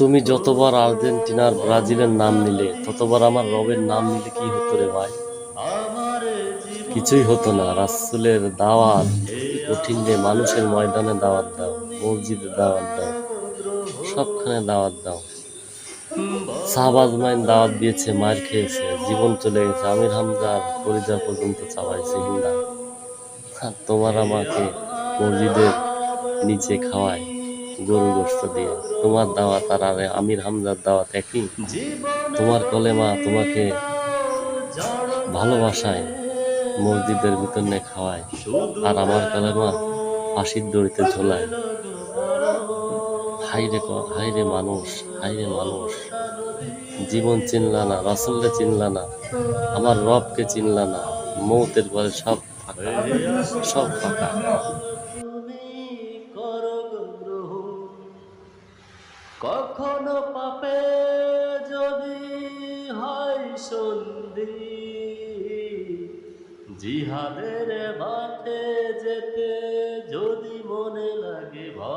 তুমি যতবার আর্জেন্টিনার ব্রাজিলের নাম নিলে ততবার আমার রবের নাম নিলে কি হতো রে ভাই? কিছুই হতো না। রাসূলের দাওয়াত কঠিন রে। মানুষের ময়দানে দাওয়াত দাও, মসজিদে দাওয়াত দাও, সবখানে দাওয়াত দাও। শাহবাজ মাইন দাওয়াত দিয়েছে, মার খেয়েছে, জীবন চলে গেছে। আমির হামজার কলিজা পর্যন্ত চাবাইছে হিন্দা। আর তোমার আমাকে মসজিদের নিচে খাওয়ায় গরু গোশত দিয়ে। তোমার দাওয়াত আর আমির হামজার দাওয়াত একই? তোমার কলেমা তোমাকে ভালোবাসায় মসজিদের ভিতরে খাওয়ায়, আর আমার কলেমা ফাঁসির দড়িতে ঝোলায়। হাইরে মানুষ, হাইরে মানুষ, জীবন চিনলা না, রাসূলকে চিনলা না, আমার রবকে চিনলা না। মৌতের পরে সব ফাঁকা, সব ফাঁকা। তুমি করো গ্রহণ, কখনো পাপে যদি হয় সন্ধি, জিহাদের মাঠে যেতে যদি মনে লাগে ভয়।